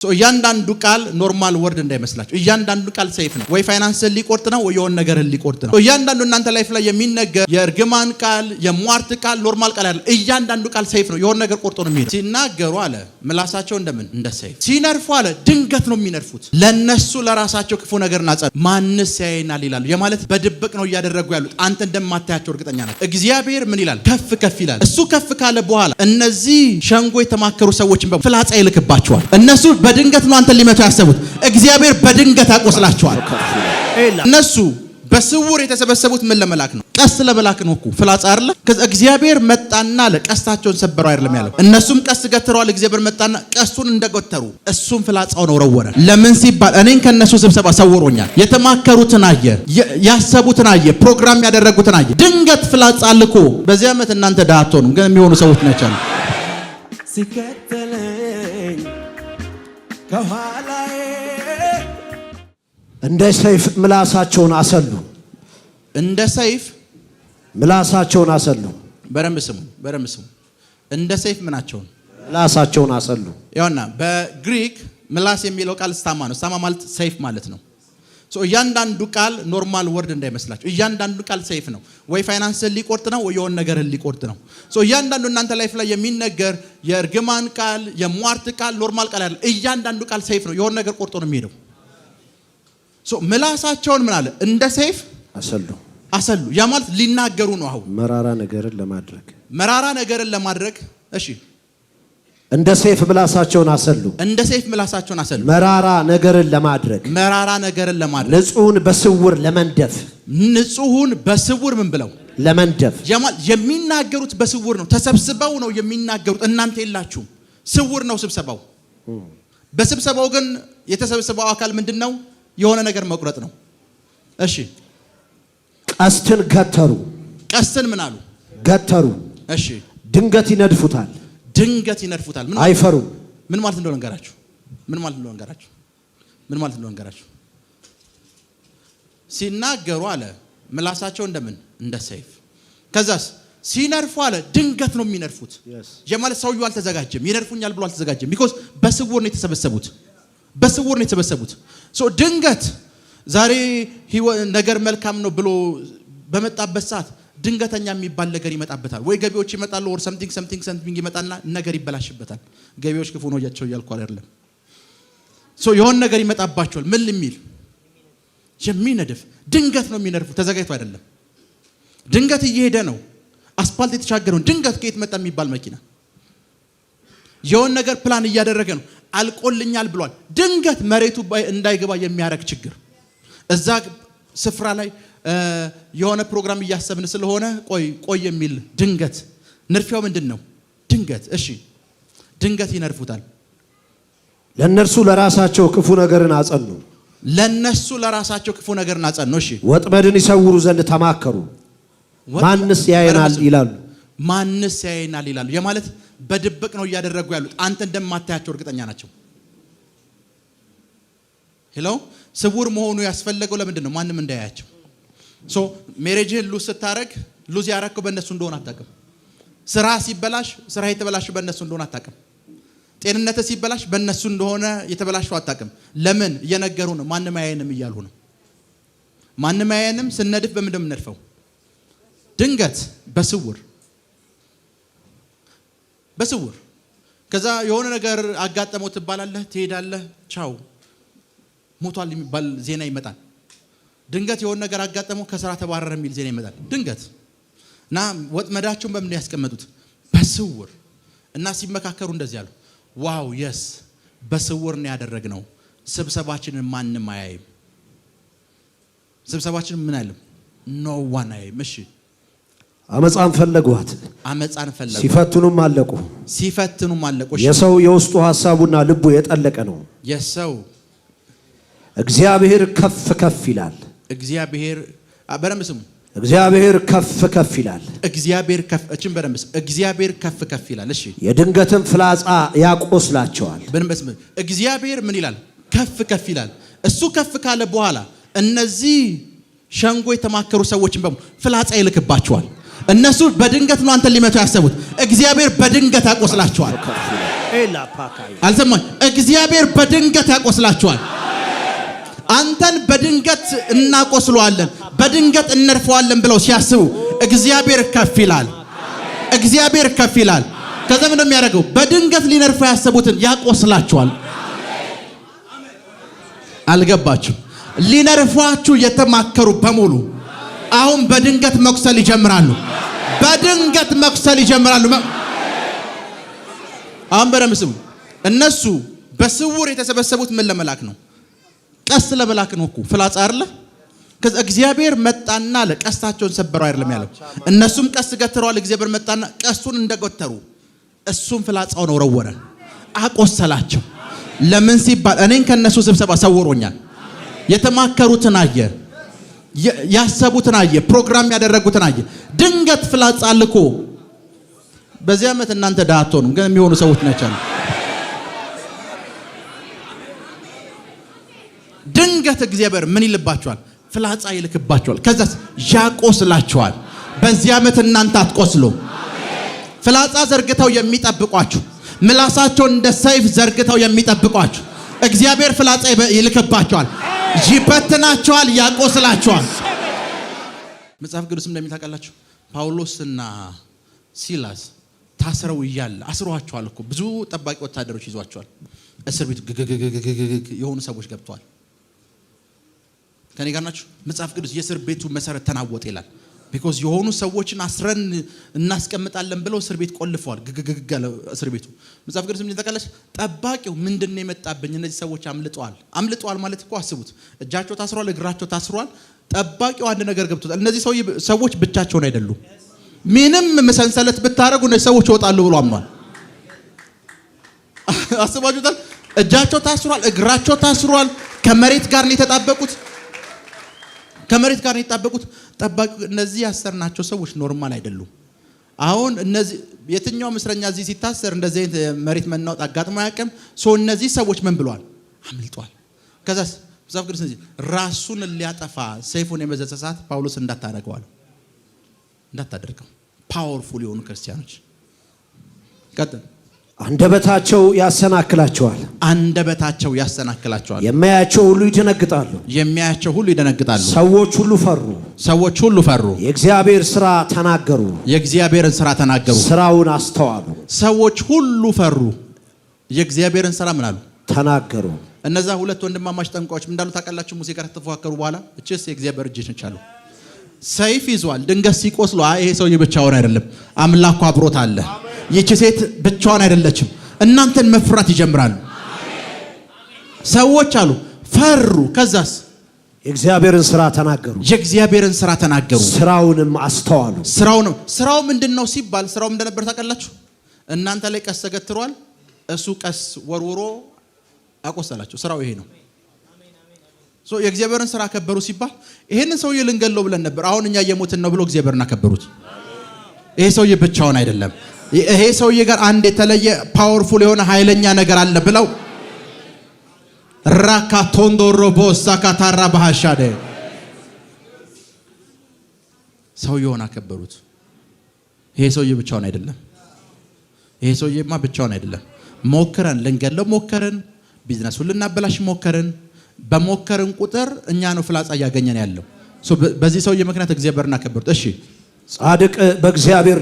እያንዳንዱ ቃል ኖርማል ወርድ እንዳይመስላችሁ። እያንዳንዱ ቃል ሰይፍ ነው። ወይ ፋይናንስን ሊቆርጥ ነው ወይ የሆነ ነገርን ሊቆርጥ ነው። እያንዳንዱ እናንተ ላይፍ ላይ የሚነገር የእርግማን ቃል፣ የሟርት ቃል ኖርማል ቃል አይደለም። እያንዳንዱ ቃል ሰይፍ ነው። የሆነ ነገር ቆርጦ ነው የሚሄደው። ሲናገሩ አለ ምላሳቸው እንደምን እንደ ሰይፍ፣ ሲነርፉ አለ ድንገት ነው የሚነርፉት። ለነሱ ለራሳቸው ክፉ ነገርና ጸብ ማንስ ያየናል ይላሉ። የማለት በድብቅ ነው እያደረጉ ያሉት። አንተ እንደማታያቸው እርግጠኛ ነህ። እግዚአብሔር ምን ይላል? ከፍ ከፍ ይላል። እሱ ከፍ ካለ በኋላ እነዚህ ሸንጎ የተማከሩ ሰዎችን ፍላጻ ይልክባቸዋል። እነሱ በድንገት ነው አንተ ሊመቱ ያሰቡት። እግዚአብሔር በድንገት አቆስላቸዋል። እነሱ በስውር የተሰበሰቡት ምን ለመላክ ነው? ቀስ ለመላክ ነው እኮ ፍላጻ አይደለ? ከዛ እግዚአብሔር መጣና ለቀስታቸውን ሰበረው አይደለም ያለው። እነሱም ቀስ ገትረዋል። እግዚአብሔር መጣና ቀሱን እንደገተሩ እሱም ፍላጻውን ወረወረ። ለምን ሲባል እኔን ከነሱ ስብሰባ ሰውሮኛል። የተማከሩትን አየ፣ ያሰቡትን አየ፣ ፕሮግራም ያደረጉትን አየ። ድንገት ፍላጻ ልኮ በዚህ ዓመት እናንተ ደሃ አትሆኑም፣ ግን የሚሆኑ ሰዎች ናቸው። ሲከተለኝ ከኋላዬ እንደ ሰይፍ ምላሳቸውን አሰሉ። እንደ ሰይፍ ምላሳቸውን አሰሉ። በረም ስሙ፣ በረም ስሙ። እንደ ሰይፍ ምናቸውን? ምላሳቸውን አሰሉ። ያውና በግሪክ ምላስ የሚለው ቃል ስታማ ነው። ስታማ ማለት ሰይፍ ማለት ነው። እያንዳንዱ ቃል ኖርማል ወርድ እንዳይመስላችሁ። እያንዳንዱ ቃል ሰይፍ ነው። ወይ ፋይናንስን ሊቆርጥ ነው ወይ የሆነ ነገርን ሊቆርጥ ነው። እያንዳንዱ እናንተ ላይፍ ላይ የሚነገር የእርግማን ቃል፣ የሟርት ቃል ኖርማል ቃል አይደለም። እያንዳንዱ ቃል ሰይፍ ነው። የሆነ ነገር ቆርጦ ነው የሚሄደው። ምላሳቸውን ምን አለ? እንደ ሰይፍ አሰሉ። አሰሉ ያ ማለት ሊናገሩ ነው። አሁን መራራ ነገርን ለማድረግ መራራ ነገርን ለማድረግ እሺ፣ እንደ ሰይፍ ምላሳቸውን አሰሉ። እንደ ሰይፍ ምላሳቸውን አሰሉ። መራራ ነገርን ለማድረግ መራራ ነገርን ለማድረግ ንጹህን በስውር ለመንደፍ ንጹህን በስውር ምን ብለው ለመንደፍ የሚናገሩት በስውር ነው። ተሰብስበው ነው የሚናገሩት። እናንተ የላችሁም። ስውር ነው ስብሰባው። በስብሰባው ግን የተሰበሰበው አካል ምንድነው? የሆነ ነገር መቁረጥ ነው። እሺ፣ ቀስትን ገተሩ። ቀስትን ምን አሉ? ገተሩ። እሺ፣ ድንገት ይነድፉታል። ድንገት ይነድፉታል። ምን አይፈሩም። ምን ማለት እንደሆነ እንገራችሁ። ምን ማለት እንደሆነ እንገራችሁ። ምን ማለት እንደሆነ እንገራችሁ። ሲናገሩ አለ ምላሳቸው እንደምን እንደ ሰይፍ። ከዛስ ሲነርፉ አለ ድንገት ነው የሚነርፉት። የማለት ሰውየው አልተዘጋጀም። ይነርፉኛል ብሎ አልተዘጋጀም። ቢኮዝ በስውር ነው የተሰበሰቡት። በስውር ነው የተሰበሰቡት። ድንገት ዛሬ ነገር መልካም ነው ብሎ በመጣበት ሰዓት ድንገተኛ የሚባል ነገር ይመጣበታል። ወይ ገቢዎች ይመጣሉ፣ or something ይመጣና ነገር ይበላሽበታል። ገቢዎች ክፉ ነው ያቸው ያልኩ አይደለም። የሆነ ነገር ይመጣባቸዋል። ምን ልሚል የሚነድፍ ድንገት ነው የሚነድፉ። ተዘጋጅቶ አይደለም። ድንገት እየሄደ ነው አስፋልት የተሻገረው። ድንገት ከየት መጣ የሚባል መኪና የሆነ ነገር ፕላን እያደረገ ነው። አልቆልኛል ብሏል። ድንገት መሬቱ እንዳይገባ የሚያረግ ችግር እዛ ስፍራ ላይ የሆነ ፕሮግራም እያሰብን ስለሆነ ቆይ የሚል ድንገት ንርፊያው ምንድነው? ድንገት። እሺ፣ ድንገት ይነርፉታል። ለነርሱ ለራሳቸው ክፉ ነገርን አጸኑ። ለነሱ ለራሳቸው ክፉ ነገርን አጸኑ። እሺ፣ ወጥመድን ይሰውሩ ዘንድ ተማከሩ። ማንስ ያየናል ይላሉ። ማንስ ያየናል ይላሉ። የማለት በድብቅ ነው እያደረጉ ያሉት። አንተ እንደማታያቸው እርግጠኛ ናቸው። ሄሎ፣ ስውር መሆኑ ያስፈለገው ለምንድን ነው? ማንም እንዳያያቸው። ሜሬጅህን ሉዝ ስታረግ ሉዝ ያረከው በእነሱ እንደሆነ አታውቅም። ስራ ሲበላሽ ስራ የተበላሸው በእነሱ እንደሆነ አታውቅም። ጤንነት ሲበላሽ በእነሱ እንደሆነ የተበላሸው አታውቅም። ለምን? እየነገሩ ነው። ማንም አያየንም እያሉ ነው። ማንም አያየንም። ስነድፍ በምን እንደምንነድፈው ድንገት በስውር በስውር። ከዛ የሆነ ነገር አጋጠመው ትባላለህ፣ ትሄዳለህ፣ ቻው ሞቷል የሚባል ዜና ይመጣል። ድንገት የሆነ ነገር አጋጠመው፣ ከስራ ተባረረ የሚል ዜና ይመጣል ድንገት። እና ወጥመዳቸውን በምን ያስቀመጡት? በስውር። እና ሲመካከሩ እንደዚህ አሉ፣ ዋው የስ በስውር ነው ያደረግነው። ስብሰባችንን ማንም አያይም። ስብሰባችንን ምን አይልም፣ ኖ ዋን አያይም። እሺ፣ አመጻን ፈለጓት፣ አመጻን ፈለጉ፣ ሲፈትኑም አለቁ፣ ሲፈትኑም አለቁ። የሰው የውስጡ ሐሳቡና ልቡ የጠለቀ ነው። የሰው እግዚአብሔር ከፍ ከፍ ይላል። እግዚአብሔር በደንብ ስሙ። እግዚአብሔር ከፍ ከፍ ይላል። እግዚአብሔር ከፍ እቺን በደንብ ስሙ። እግዚአብሔር ከፍ ከፍ ይላል። እሺ፣ የድንገትን ፍላጻ ያቆስላቸዋል። በደንብ ስሙ። እግዚአብሔር ምን ይላል? ከፍ ከፍ ይላል። እሱ ከፍ ካለ በኋላ እነዚህ ሸንጎ የተማከሩ ሰዎችን በሙሉ ፍላጻ ይልክባቸዋል። እነሱ በድንገት ነው አንተ ሊመቱ ያሰቡት። እግዚአብሔር በድንገት ያቆስላቸዋል። አልሰማኝ። እግዚአብሔር በድንገት ያቆስላችኋል። አንተን በድንገት እናቆስለዋለን፣ በድንገት እንርፈዋለን ብለው ሲያስቡ እግዚአብሔር ከፍ ይላል። እግዚአብሔር ከፍ ይላል። ከዛ ምን እንደሚያደርገው በድንገት ሊነርፈው ያሰቡትን ያቆስላችኋል። አልገባችሁ? ሊነርፏችሁ የተማከሩ በሙሉ አሁን በድንገት መቁሰል ይጀምራሉ። በድንገት መቁሰል ይጀምራሉ። አሁን በደምብ ስሙ። እነሱ በስውር የተሰበሰቡት ምን ለመላክ ነው? ቀስ ለመላክ ነው እኮ ፍላጻ አይደለ? ከዛ እግዚአብሔር መጣና ለቀስታቸውን ሰበረው አይደለም ያለው። እነሱም ቀስ ገትረዋል። እግዚአብሔር መጣና ቀሱን እንደገተሩ እሱም ፍላጻውን ወረወረ፣ አቆሰላቸው። ለምን ሲባል እኔን ከነሱ ስብሰባ ሰውሮኛል። የተማከሩትን አየ፣ ያሰቡትን አየ፣ ፕሮግራም ያደረጉትን አየ። ድንገት ፍላጻ ልኮ በዚህ ዓመት እናንተ ደሃ አትሆኑም፣ ግን የሚሆኑ ሰዎች ናቸው። ድንገት እግዚአብሔር ምን ይልባቸዋል? ፍላጻ ይልክባቸዋል። ከዛስ ያቆስላቸዋል። በዚህ ዓመት እናንተ አትቆስሉ። ፍላጻ ዘርግተው የሚጠብቋችሁ፣ ምላሳቸውን እንደ ሰይፍ ዘርግተው የሚጠብቋችሁ እግዚአብሔር ፍላጻ ይልክባቸዋል፣ ይበትናቸዋል፣ ያቆስላቸዋል። መጽሐፍ ቅዱስም እንደሚታውቃላችሁ ጳውሎስና ሲላስ ታስረው እያለ አስሯቸዋል እኮ ብዙ ጠባቂ ወታደሮች ይዟቸዋል። እስር ቤቱ የሆኑ ሰዎች ገብተዋል። ከኔ ጋር ናችሁ? መጽሐፍ ቅዱስ የእስር ቤቱ መሰረት ተናወጠ ይላል። ቢኮዝ የሆኑ ሰዎችን አስረን እናስቀምጣለን ብለው እስር ቤት ቆልፈዋል። ግግግጋለ እስር ቤቱ። መጽሐፍ ቅዱስ ምን ይጠቃለች? ጠባቂው ምንድነው የመጣብኝ? እነዚህ ሰዎች አምልጠዋል ማለት እኮ አስቡት። እጃቸው ታስሯል፣ እግራቸው ታስሯል። ጠባቂው አንድ ነገር ገብቶታል። እነዚህ ሰዎች ብቻቸውን አይደሉም። ምንም መሰንሰለት ብታረጉ እነዚህ ሰዎች ይወጣሉ ብሎ አምኗል። አስባችሁታል? እጃቸው ታስሯል፣ እግራቸው ታስሯል። ከመሬት ጋር ነው የተጣበቁት። ጠባቂ እነዚህ ያሰርናቸው ሰዎች ኖርማል አይደሉም። አሁን እነዚህ የትኛው እስረኛ እዚህ ሲታሰር እንደዚህ መሬት መናወጥ አጋጥሞ አያውቅም። እነዚህ ሰዎች ምን ብለዋል? አምልጧል። ከዛስ መጽሐፍ ቅዱስ ራሱን ሊያጠፋ ሰይፉን የመዘዘ ሰዓት ጳውሎስ እንዳታደርገው። ፓወርፉል የሆኑ ክርስቲያኖች ቀጥል። አንደበታቸው ያሰናክላቸዋል። የሚያያቸው ሁሉ ይደነግጣሉ። ሰዎች ሁሉ ፈሩ። የእግዚአብሔርን ስራ ተናገሩ። ስራውን አስተዋሉ። ሰዎች ሁሉ ፈሩ። የእግዚአብሔርን ስራ ምን አሉ? ተናገሩ። እነዛ ሁለት ወንድማማች ጠንቋዮች እንዳሉ ታውቃላችሁ። ሙሴ ጋር ተፎካከሩ። በኋላ እቺስ የእግዚአብሔር እጅ ነች አሉ። ሰይፍ ይዟል። ድንገት ሲቆስሉ ይሄ ሰውዬ ብቻውን አይደለም፣ አምላኩ አብሮት አለ። ይቺ ሴት ብቻዋን አይደለችም። እናንተን መፍራት ይጀምራሉ። ሰዎች አሉ ፈሩ። ከዛስ የእግዚአብሔርን ስራ ተናገሩ። ስራውንም አስተዋሉ። ስራው ምንድነው ሲባል ስራው እንደነበር ታውቃላችሁ። እናንተ ላይ ቀስ ተገትሯል፣ እሱ ቀስ ወርውሮ አቆሰላቸው። ስራው ይሄ ነው። የእግዚአብሔርን ስራ አከበሩ ሲባል ይሄንን ሰውዬ ልንገለው ብለን ነበር፣ አሁን እኛ የሞትን ነው ብሎ እግዚአብሔርን አከበሩት። ይሄ ሰውዬ ብቻውን አይደለም፣ ይሄ ሰውዬ ጋር አንድ የተለየ ፓወርፉል የሆነ ኃይለኛ ነገር አለ ብለው ራካቶንዶሮ ቦሳካታራ ባህሻደ ሰውዬውን አከበሩት። ይሄ ሰውዬ ብቻውን አይደለም። ይሄ ሰውዬማ ብቻውን አይደለም። ሞከረን፣ ልንገለው ሞከረን፣ ቢዝነሱን ልናበላሽ ሞከረን። በሞከረን ቁጥር እኛ ነው ፍላጻ እያገኘን ያለው። በዚህ ሰውዬ ምክንያት እግዚአብሔርን አከበሩት። እሺ ጻድቅ በእግዚአብሔር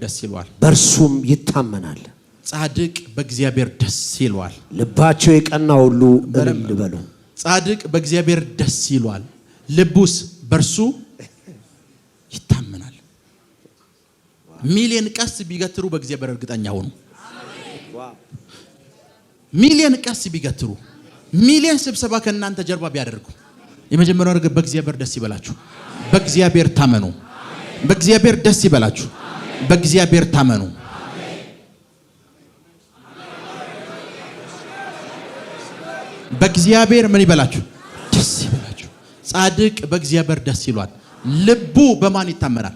ደስ ይለዋል፣ በእርሱም ይታመናል። ጻድቅ በእግዚአብሔር ደስ ይለዋል፣ ልባቸው የቀና ሁሉ እልል በሉ። ጻድቅ በእግዚአብሔር ደስ ይለዋል፣ ልቡስ በእርሱ ይታመናል። ሚሊዮን ቀስ ቢገትሩ በእግዚአብሔር እርግጠኛ ሆኑ። ሚሊዮን ቀስ ቢገትሩ፣ ሚሊዮን ስብሰባ ከእናንተ ጀርባ ቢያደርጉ፣ የመጀመሪያው ነገር በእግዚአብሔር ደስ ይበላችሁ። በእግዚአብሔር ታመኑ። በእግዚአብሔር ደስ ይበላችሁ። በእግዚአብሔር ታመኑ። በእግዚአብሔር ምን ይበላችሁ? ደስ ይበላችሁ። ጻድቅ በእግዚአብሔር ደስ ይሏል፣ ልቡ በማን ይታመናል?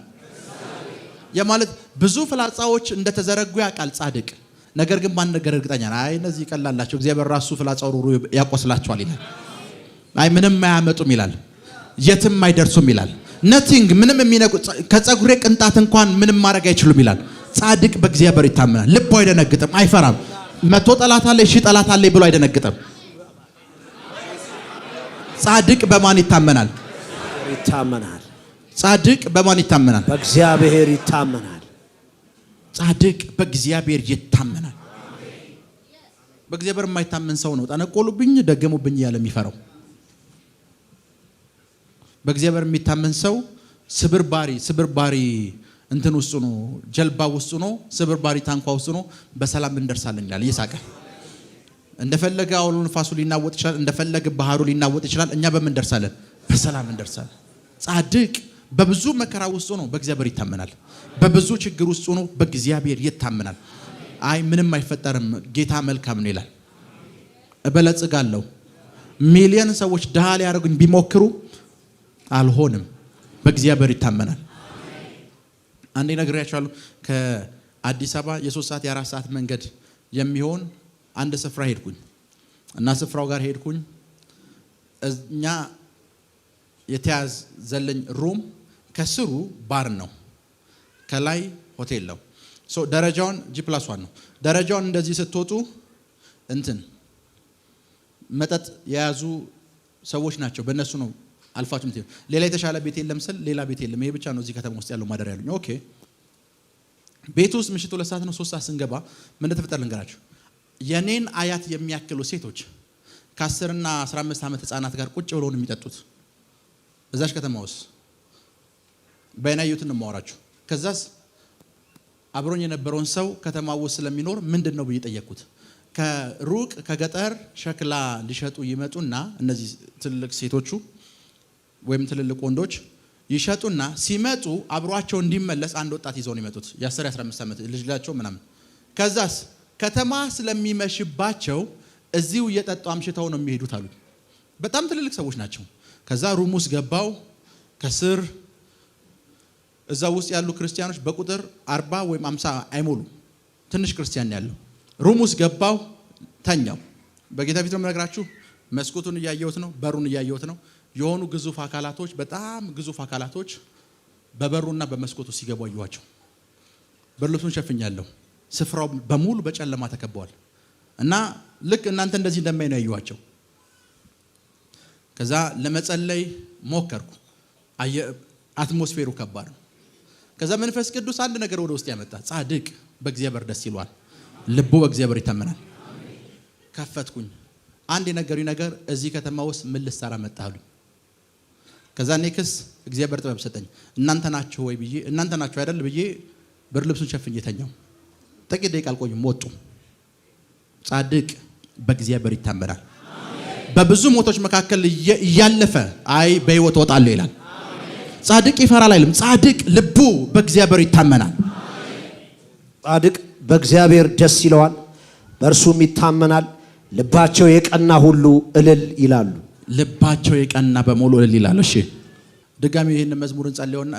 የማለት ብዙ ፍላጻዎች እንደተዘረጉ ያውቃል ጻድቅ። ነገር ግን ማን ነገር እርግጠኛ ነው? እነዚህ ይቀላላቸው፣ እግዚአብሔር ራሱ ፍላጻው ሩሩ ያቆስላቸዋል ይላል። ምንም አያመጡም ይላል፣ የትም አይደርሱም ይላል። ነቲንግ ምንም የሚነቁ ከጸጉሬ ቅንጣት እንኳን ምንም ማድረግ አይችሉም ይላል። ጻድቅ በእግዚአብሔር ይታመናል። ልቡ አይደነግጥም፣ አይፈራም። መቶ ጠላት አለ ሺህ ጠላት አለ ብሎ አይደነግጥም። ጻድቅ በማን ይታመናል? ይታመናል። ጻድቅ በማን ይታመናል? በእግዚአብሔር ይታመናል። ጻድቅ በእግዚአብሔር ይታመናል። በእግዚአብሔር የማይታመን ሰው ነው ጠነቆሉብኝ ደገሙብኝ ያለ የሚፈራው። በእግዚአብሔር የሚታመን ሰው ስብርባሪ እንትን ውስጥ ነው፣ ጀልባ ውስጥ ነው፣ ስብርባሪ ታንኳ ውስጥ ነው። በሰላም እንደርሳለን ይላል እየሳቀ። እንደፈለገ አውሎ ንፋሱ ሊናወጥ ይችላል፣ እንደፈለገ ባህሩ ሊናወጥ ይችላል። እኛ በምን እንደርሳለን? በሰላም እንደርሳለን። ጻድቅ በብዙ መከራ ውስጥ ነው በእግዚአብሔር ይታመናል። በብዙ ችግር ውስጥ ነው በእግዚአብሔር ይታመናል። አይ ምንም አይፈጠርም ጌታ መልካም ነው ይላል። እበለጽጋለሁ። ሚሊዮን ሰዎች ድሃ ሊያደርጉኝ ቢሞክሩ አልሆንም፣ በእግዚአብሔር ይታመናል። አንዴ ነግሬያችኋለሁ። ከአዲስ አበባ የ3 ሰዓት የ4 ሰዓት መንገድ የሚሆን አንድ ስፍራ ሄድኩኝ እና ስፍራው ጋር ሄድኩኝ። እኛ የተያዝ ዘለኝ ሩም ከስሩ ባር ነው፣ ከላይ ሆቴል ነው። ደረጃውን G+1 ነው። ደረጃውን እንደዚህ ስትወጡ እንትን መጠጥ የያዙ ሰዎች ናቸው። በእነሱ ነው አልፋችሁም ትሄዱ። ሌላ የተሻለ ቤት የለም ስል ሌላ ቤት የለም፣ ይሄ ብቻ ነው እዚህ ከተማ ውስጥ ያለው ማደሪያ ያሉኝ። ኦኬ ቤት ውስጥ ምሽቱ 2 ሰዓት ነው 3 ሰዓት ስንገባ ምን እንደተፈጠረ ልንገራችሁ። የኔን አያት የሚያክሉ ሴቶች ከ10 እና 15 ዓመት ህፃናት ጋር ቁጭ ብለው ነው የሚጠጡት በዛች ከተማ ውስጥ። በእናዩትን ነው የማወራችሁ። ከዛስ አብሮኝ የነበረውን ሰው ከተማ ውስጥ ስለሚኖር ምንድነው ብዬ ጠየቅኩት። ከሩቅ ከገጠር ሸክላ ሊሸጡ ይመጡና እነዚህ ትልልቅ ሴቶቹ ወይም ትልልቅ ወንዶች ይሸጡና ሲመጡ አብሯቸው እንዲመለስ አንድ ወጣት ይዘው ነው የሚመጡት። የ10 15 ዓመት ልጅላቸው ምናምን። ከዛስ ከተማ ስለሚመሽባቸው እዚሁ እየጠጡ አምሽተው ነው የሚሄዱት አሉ። በጣም ትልልቅ ሰዎች ናቸው። ከዛ ሩም ውስጥ ገባው። ከስር እዛ ውስጥ ያሉ ክርስቲያኖች በቁጥር 40 ወይም 50 አይሞሉ፣ ትንሽ ክርስቲያን ያለው ሩም ውስጥ ገባው። ተኛው። በጌታ ፊት ነው የምነግራችሁ። መስኮቱን እያየሁት ነው፣ በሩን እያየሁት ነው። የሆኑ ግዙፍ አካላቶች፣ በጣም ግዙፍ አካላቶች በበሩና በመስኮቱ ሲገቡ አየኋቸው። በልብሱን ሸፍኛለሁ። ስፍራው በሙሉ በጨለማ ተከበዋል እና ልክ እናንተ እንደዚህ እንደማይ ነው ያየኋቸው። ከዛ ለመጸለይ ሞከርኩ። አትሞስፌሩ ከባድ ነው። ከዛ መንፈስ ቅዱስ አንድ ነገር ወደ ውስጥ ያመጣ። ጻድቅ በእግዚአብሔር ደስ ይሏል፣ ልቡ በእግዚአብሔር ይታመናል። ከፈትኩኝ። አንድ የነገሩኝ ነገር እዚህ ከተማ ውስጥ ምን ልትሰራ መጣህ? ከዛ ኔክስ እግዚአብሔር ጥበብ ሰጠኝ። እናንተ ናችሁ ወይ ብዬ እናንተ ናችሁ አይደል ብዬ ብር ልብሱን ሸፍኜ ተኛው። ጥቂት ደቂቃ አልቆይም ወጡ። ጻድቅ በእግዚአብሔር ይታመናል። በብዙ ሞቶች መካከል እያለፈ አይ በህይወት ወጣለሁ ይላል። ጻድቅ ይፈራል አይልም። ጻድቅ ልቡ በእግዚአብሔር ይታመናል። ጻድቅ በእግዚአብሔር ደስ ይለዋል፣ በእርሱም ይታመናል። ልባቸው የቀና ሁሉ እልል ይላሉ። ልባቸው የቀና በሙሉ እልል ይላሉ። እሺ ድጋሚ ይሄን መዝሙር እንጸልየውና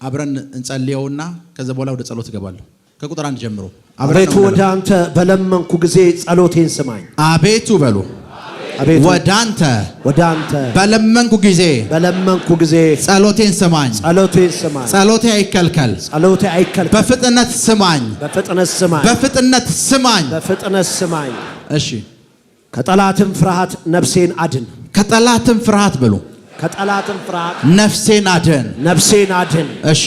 አብረን እንጸልየውና ከዛ በኋላ ወደ ጸሎት እገባለሁ። ከቁጥር 1 ጀምሮ አቤቱ ወደ አንተ በለመንኩ ጊዜ ጸሎቴን ስማኝ። አቤቱ በሉ ወደ አንተ በለመንኩ ጊዜ ጸሎቴን ስማኝ። ጸሎቴ አይከልከል። በፍጥነት ስማኝ። እሺ ከጠላትም ፍርሃት ነፍሴን አድን። ከጠላትም ፍርሃት በሉ ነፍሴን አድን። እሺ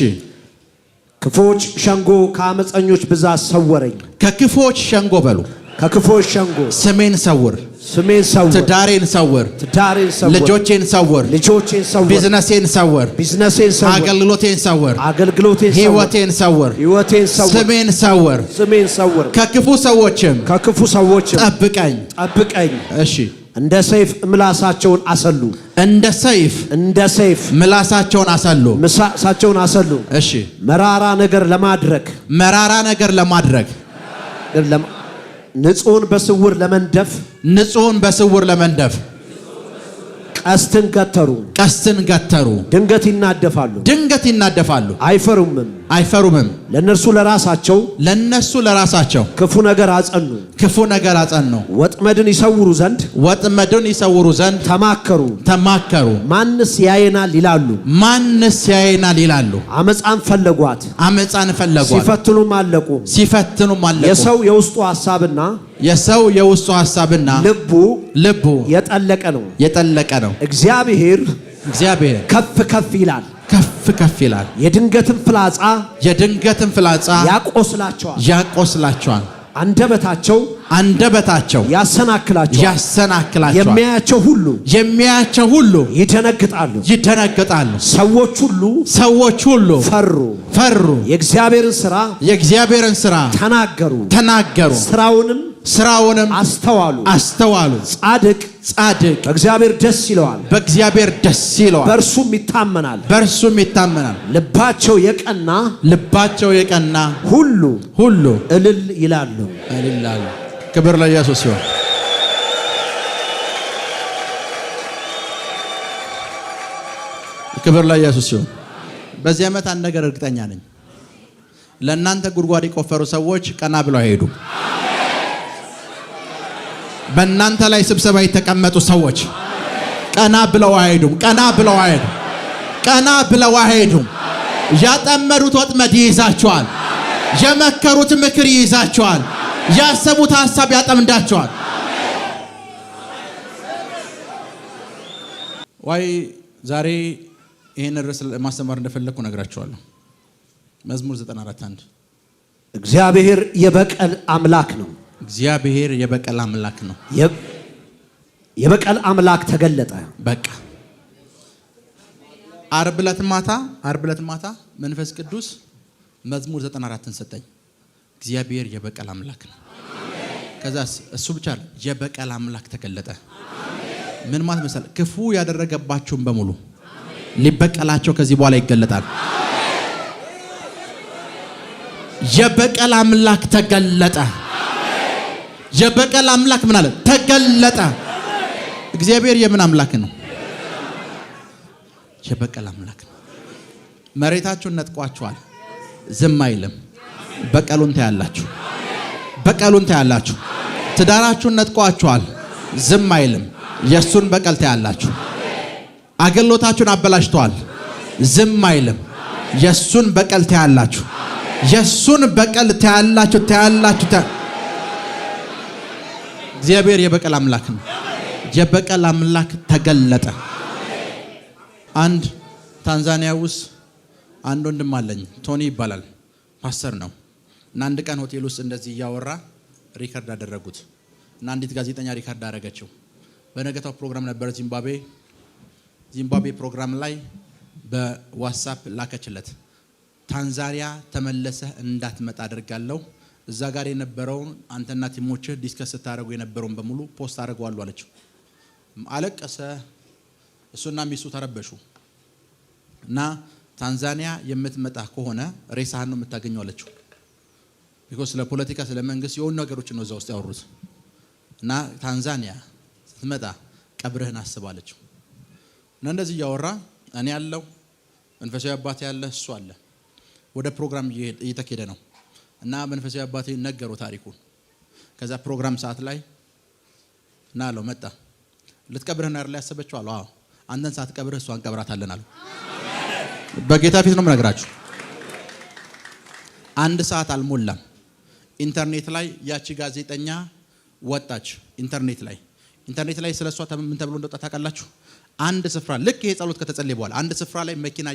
ክፎች ሸንጎ ከአመፀኞች ብዛት ሰወረኝ። ከክፎች ሸንጎ በሉ ስሜን ሰውር። ትዳሬን ሰውር። ልጆቼን ሰውር። ቢዝነሴን ሰውር። አገልግሎቴን ሰውር። ሕይወቴን ሰውር። ስሜን ሰውር። ከክፉ ሰዎችም ጠብቀኝ። እሺ እንደ ሰይፍ ምላሳቸውን አሰሉ። እሺ መራራ ነገር ለማድረግ ንጹህን በስውር ለመንደፍ ቀስትን ገተሩ። ድንገት በድንገት ይናደፋሉ አይፈሩምም ለነሱ ለራሳቸው ክፉ ነገር አጸኑ ወጥመድን ይሰውሩ ዘንድ ተማከሩ ማንስ ያየናል ይላሉ አመፃን ፈለጓት ሲፈትኑም አለቁ የሰው የውስጡ ሐሳብና ልቡ የጠለቀ ነው እግዚአብሔር ከፍ ይላል የድንገትን ፍላጻ ያቆስላቸዋል አንደበታቸው ያሰናክላቸዋል የሚያያቸው ሁሉ ይደነግጣሉ ሰዎች ሁሉ ፈሩ የእግዚአብሔርን ሥራ ተናገሩ ስራውንም አስተዋሉ ጻድቅ በእግዚአብሔር ደስ ይለዋል በእርሱም ይታመናል ልባቸው የቀና ሁሉ እልል ይላሉ ክብር ለኢየሱስ ይሁን በዚህ ዓመት አንድ ነገር እርግጠኛ ነኝ ለእናንተ ጉድጓድ የቆፈሩ ሰዎች ቀና ብለው አይሄዱም በእናንተ ላይ ስብሰባ የተቀመጡ ሰዎች ቀና ብለው አይሄዱም ያጠመዱት ወጥመድ ይይዛቸዋል የመከሩት ምክር ይይዛቸዋል ያሰቡት ሐሳብ ያጠምዳቸዋል ዛሬ ይሄን ርዕስ ማስተማር እንደፈለኩ ነግራችኋለሁ መዝሙር 94:1 እግዚአብሔር የበቀል አምላክ ነው የበቀል አምላክ ተገለጠ በቃ ዓርብ ዕለት ማታ መንፈስ ቅዱስ መዝሙር 94ን ሰጠኝ እግዚአብሔር የበቀል አምላክ ነው ከዛስ እሱ ብቻ የበቀል አምላክ ተገለጠ ምን ማለት መሰለ ክፉ ያደረገባችሁን በሙሉ ሊበቀላቸው ከዚህ በኋላ ይገለጣል የበቀል አምላክ ተገለጠ የበቀል አምላክ ምን አለ ተገለጠ እግዚአብሔር የምን አምላክ ነው የበቀል አምላክ ነው መሬታችሁን ነጥቋችኋል ዝም አይልም በቀሉን ታያላችሁ ትዳራችሁን ነጥቋችኋል ዝም አይልም የሱን በቀል ታያላችሁ አገልግሎታችሁን አበላሽተዋል ዝም አይልም የሱን በቀል ታያላችሁ እግዚአብሔር የበቀል አምላክ ነው የበቀል አምላክ ተገለጠ አንድ ታንዛኒያ ውስጥ አንድ ወንድም አለኝ ቶኒ ይባላል ፓስተር ነው እና አንድ ቀን ሆቴል ውስጥ እንደዚህ ያወራ ሪከርድ አደረጉት እና አንዲት ጋዜጠኛ ሪከርድ አደረገችው በነገታው ፕሮግራም ነበር ዚምባብዌ ፕሮግራም ላይ በዋትስአፕ ላከችለት ታንዛኒያ ተመለሰ እንዳትመጣ አድርጋለሁ እዛ ጋር የነበረውን አንተና ቲሞች ዲስከስ ታረጉ የነበረውን በሙሉ ፖስት አድርገዋል አለችው አለቀሰ እሱና ሚስቱ ተረበሹ እና ታንዛኒያ የምትመጣ ከሆነ ሬሳህን ነው የምታገኘው አለችው because ስለ ፖለቲካ ስለ መንግስት የሆኑ ነገሮች ነው እዛ ውስጥ ያወሩት እና ታንዛኒያ ስትመጣ ቀብርህን አስባለችው እና እንደዚህ ያወራ እኔ ያለው መንፈሳዊ አባቴ ያለ እሱ አለ ወደ ፕሮግራም እየተከደ ነው እና መንፈሳዊ አባቴ ነገረው ታሪኩን ከዛ ፕሮግራም ሰዓት ላይ እና አለው መጣ ልትቀብርህና አይደል ያሰበችው አለው አዎ አንተን ሰዓት ቀብርህ እሷን ቀብራታለን አለው በጌታ ፊት ነው የምነግራችሁ አንድ ሰዓት አልሞላም ኢንተርኔት ላይ ያቺ ጋዜጠኛ ወጣች ኢንተርኔት ላይ ስለሷ ምን ተብሎ እንደወጣ ታውቃላችሁ አንድ ስፍራ ልክ ይሄ ጸሎት ከተጸለየ በኋላ አንድ ስፍራ ላይ መኪና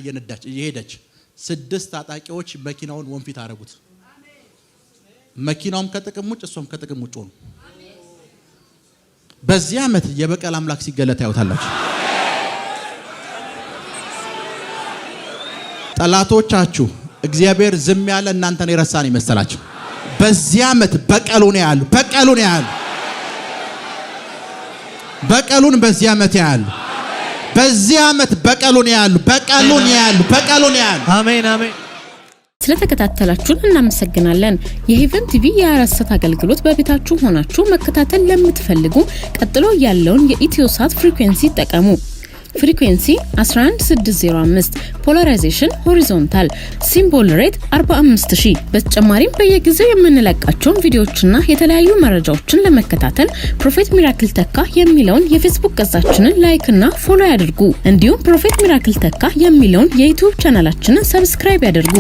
እየሄደች 6 ታጣቂዎች መኪናውን ወንፊት አረጉት መኪናውም ከጥቅም ውጭ እሷም ከጥቅም ውጭ ሆኑ በዚህ ዓመት የበቀል አምላክ ሲገለጥ ያውታላችሁ ጠላቶቻችሁ እግዚአብሔር ዝም ያለ እናንተን የረሳን ይመስላችሁ በዚህ ዓመት በቀሉን ያያሉ በቀሉን በዚህ ዓመት ያያሉ በዚህ ዓመት በቀሉን ያያሉ አሜን ስለተከታተላችሁን እናመሰግናለን የሄቨን ቲቪ የአራሰት አገልግሎት በቤታችሁ ሆናችሁ መከታተል ለምትፈልጉ ቀጥሎ ያለውን የኢትዮሳት ፍሪኩዌንሲ ተጠቀሙ ፍሪኩዌንሲ 11605፣ ፖላራይዜሽን ሆሪዞንታል፣ ሲምቦል ሬት 45000። በተጨማሪም በየጊዜው የምንለቃቸውን ቪዲዮዎችና የተለያዩ መረጃዎችን ለመከታተል ፕሮፌት ሚራክል ተካ የሚለውን የፌስቡክ ገጻችንን ላይክ እና ፎሎ ያድርጉ። እንዲሁም ፕሮፌት ሚራክል ተካ የሚለውን የዩቲዩብ ቻናላችንን ሰብስክራይብ ያድርጉ።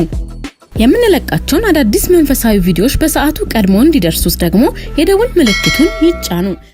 የምንለቃቸውን አዳዲስ መንፈሳዊ ቪዲዮዎች በሰዓቱ ቀድሞ እንዲደርሱት ደግሞ የደውል ምልክቱን ይጫኑ።